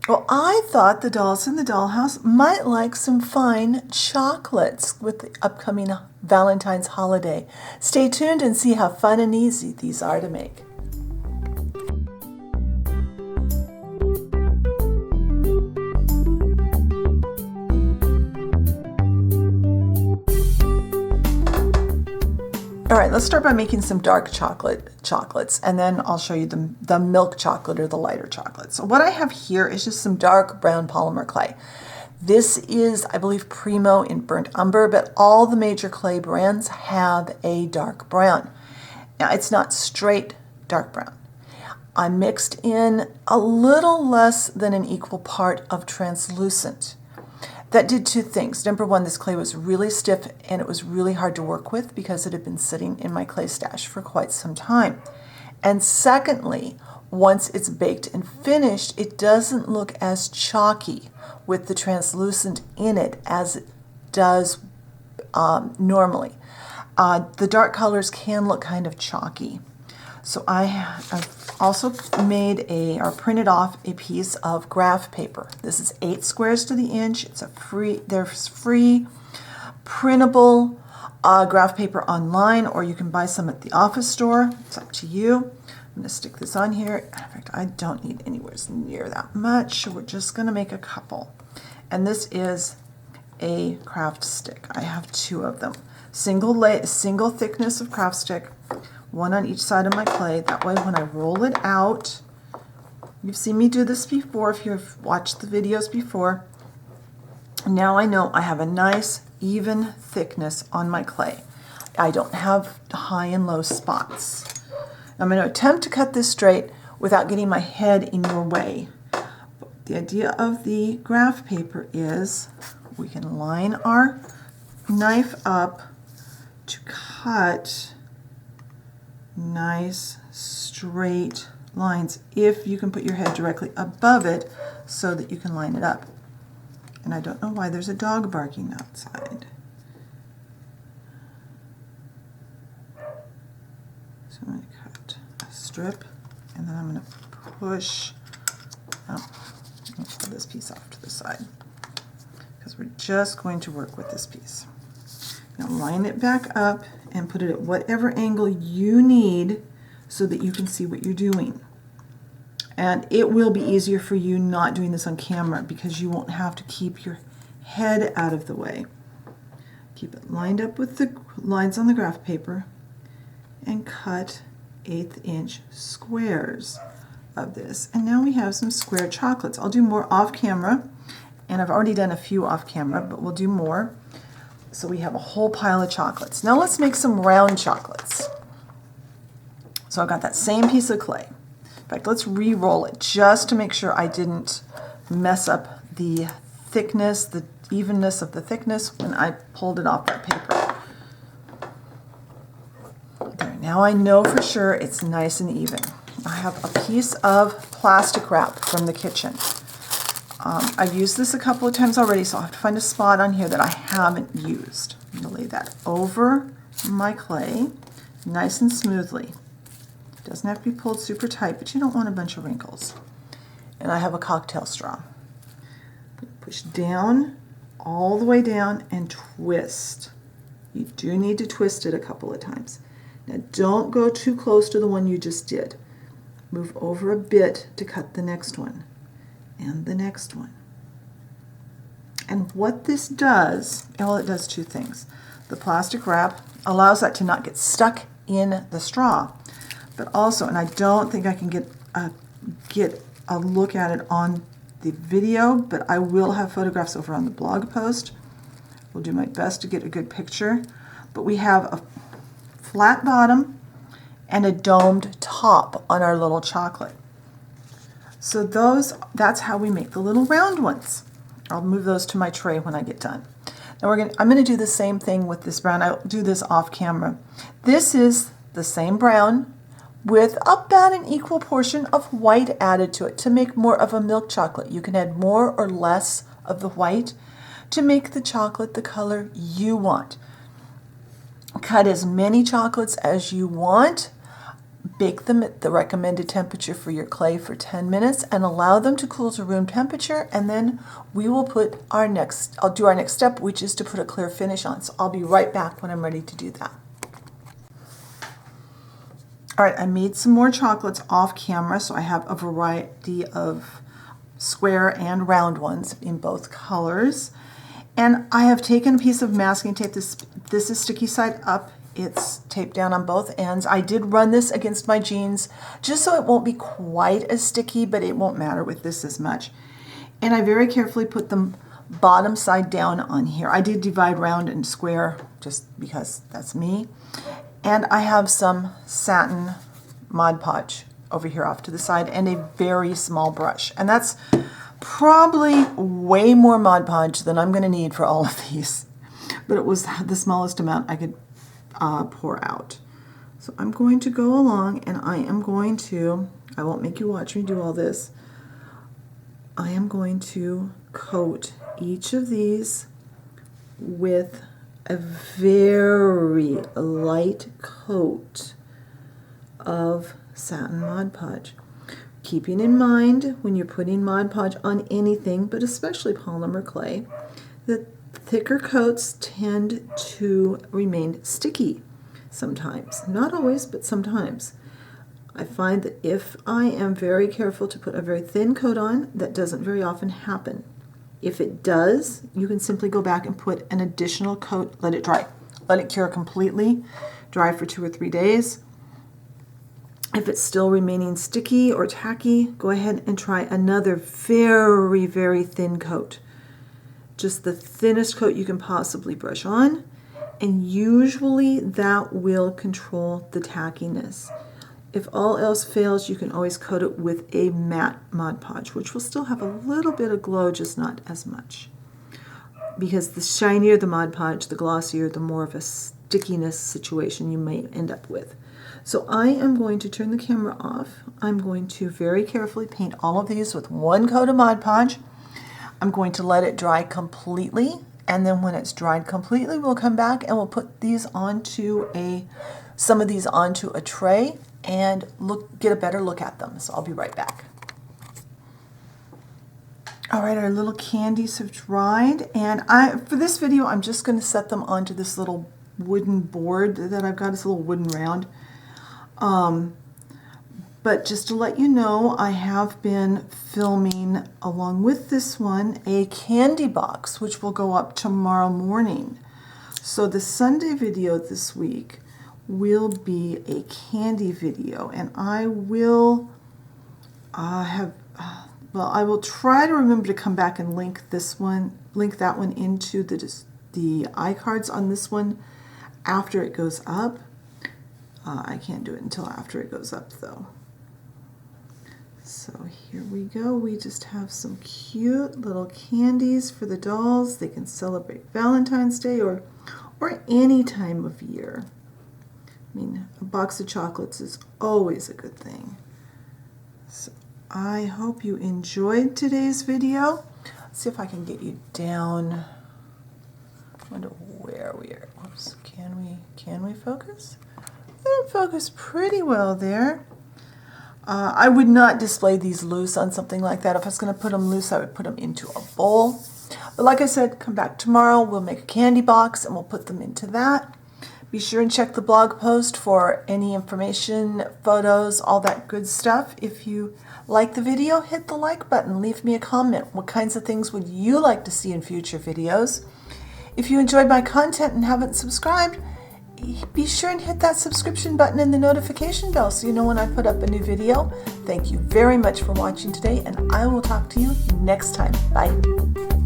Well, I thought the dolls in the dollhouse might like some fine chocolates with the upcoming Valentine's holiday. Stay tuned and see how fun and easy these are to make. All right, let's start by making some dark chocolates, and then I'll show you the milk chocolate or the lighter chocolate. So what I have here is just some dark brown polymer clay. This is, I believe, Primo in Burnt Umber, but all the major clay brands have a dark brown. Now, it's not straight dark brown. I mixed in a little less than an equal part of translucent. That did two things. Number one, this clay was really stiff and it was really hard to work with because it had been sitting in my clay stash for quite some time. And secondly, once it's baked and finished, it doesn't look as chalky with the translucent in it as it does normally. The dark colors can look kind of chalky. So I've also made or printed off a piece of graph paper. This is 8 squares to the inch. There's free printable graph paper online, or you can buy some at the office store. It's up to you. I'm going to stick this on here. In fact, I don't need anywhere near that much, so we're just going to make a couple. And this is a craft stick. I have 2 of them. Single thickness of craft stick. 1 on each side of my clay. That way when I roll it out, you've seen me do this before if you've watched the videos before. Now I know I have a nice even thickness on my clay. I don't have high and low spots. I'm going to attempt to cut this straight without getting my head in your way. The idea of the graph paper is we can line our knife up to cut nice straight lines if you can put your head directly above it so that you can line it up. And I don't know why there's a dog barking outside. So I'm going to cut a strip and then I'm going to push up. I'm going to pull this piece off to the side because we're just going to work with this piece. Now line it back up and put it at whatever angle you need so that you can see what you're doing. And it will be easier for you not doing this on camera because you won't have to keep your head out of the way. Keep it lined up with the lines on the graph paper and cut 1/8 inch squares of this. And now we have some square chocolates. I'll do more off camera, and I've already done a few off camera, but we'll do more. So we have a whole pile of chocolates. Now let's make some round chocolates. So I've got that same piece of clay. In fact, let's re-roll it just to make sure I didn't mess up the thickness, the evenness of the thickness when I pulled it off that paper. There, now I know for sure it's nice and even. I have a piece of plastic wrap from the kitchen. I've used this a couple of times already, so I'll have to find a spot on here that I haven't used. I'm going to lay that over my clay nice and smoothly. It doesn't have to be pulled super tight, but you don't want a bunch of wrinkles. And I have a cocktail straw. Push down, all the way down, and twist. You do need to twist it a couple of times. Now don't go too close to the one you just did. Move over a bit to cut the next one. And the next one. And what this does, well, it does 2 things. The plastic wrap allows that to not get stuck in the straw, but also, and I don't think I can get a look at it on the video, but I will have photographs over on the blog post. We'll do my best to get a good picture. But we have a flat bottom and a domed top on our little chocolate. So that's how we make the little round ones. I'll move those to my tray when I get done. Now I'm going to do the same thing with this brown. I'll do this off camera. This is the same brown with about an equal portion of white added to it to make more of a milk chocolate. You can add more or less of the white to make the chocolate the color you want. Cut as many chocolates as you want, Bake them at the recommended temperature for your clay for 10 minutes and allow them to cool to room temperature, and then we will put I'll do our next step, which is to put a clear finish on. So I'll be right back when I'm ready to do that. All right, I made some more chocolates off camera, so I have a variety of square and round ones in both colors. And I have taken a piece of masking tape. This is sticky side up. It's taped down on both ends. I did run this against my jeans just so it won't be quite as sticky, but it won't matter with this as much. And I very carefully put them bottom side down on here. I did divide round and square just because that's me. And I have some satin Mod Podge over here off to the side and a very small brush. And that's probably way more Mod Podge than I'm going to need for all of these. But it was the smallest amount I could pour out. So I'm going to go along and I won't make you watch me do all this. I am going to coat each of these with a very light coat of satin Mod Podge. Keeping in mind when you're putting Mod Podge on anything, but especially polymer clay, that thicker coats tend to remain sticky sometimes. Not always, but sometimes. I find that if I am very careful to put a very thin coat on, that doesn't very often happen. If it does, you can simply go back and put an additional coat, let it dry. Let it cure completely, dry for 2 or 3 days. If it's still remaining sticky or tacky, go ahead and try another very, very thin coat. Just the thinnest coat you can possibly brush on, and usually that will control the tackiness. If all else fails, you can always coat it with a matte Mod Podge, which will still have a little bit of glow, just not as much. Because the shinier the Mod Podge, the glossier, the more of a stickiness situation you may end up with. So I am going to turn the camera off. I'm going to very carefully paint all of these with one coat of Mod Podge. I'm going to let it dry completely, and then when it's dried completely, we'll come back and we'll put these onto some of these onto a tray and get a better look at them. So I'll be right back. All right, our little candies have dried, and for this video, I'm just going to set them onto this little wooden board that I've got, this little wooden round. But just to let you know, I have been filming, along with this one, a candy box, which will go up tomorrow morning. So the Sunday video this week will be a candy video, and I will I will try to remember to come back and link that one into the iCards on this one after it goes up. I can't do it until after it goes up though. So here we go. We just have some cute little candies for the dolls. They can celebrate Valentine's Day or any time of year. I mean, a box of chocolates is always a good thing. So I hope you enjoyed today's video. Let's see if I can get you down. I wonder where we are. Whoops, can we focus? It focused pretty well there. I would not display these loose on something like that. If I was going to put them loose, I would put them into a bowl. But like I said, come back tomorrow. We'll make a candy box and we'll put them into that. Be sure and check the blog post for any information, photos, all that good stuff. If you like the video, hit the like button. Leave me a comment. What kinds of things would you like to see in future videos? If you enjoyed my content and haven't subscribed, be sure and hit that subscription button and the notification bell so you know when I put up a new video. Thank you very much for watching today, and I will talk to you next time. Bye.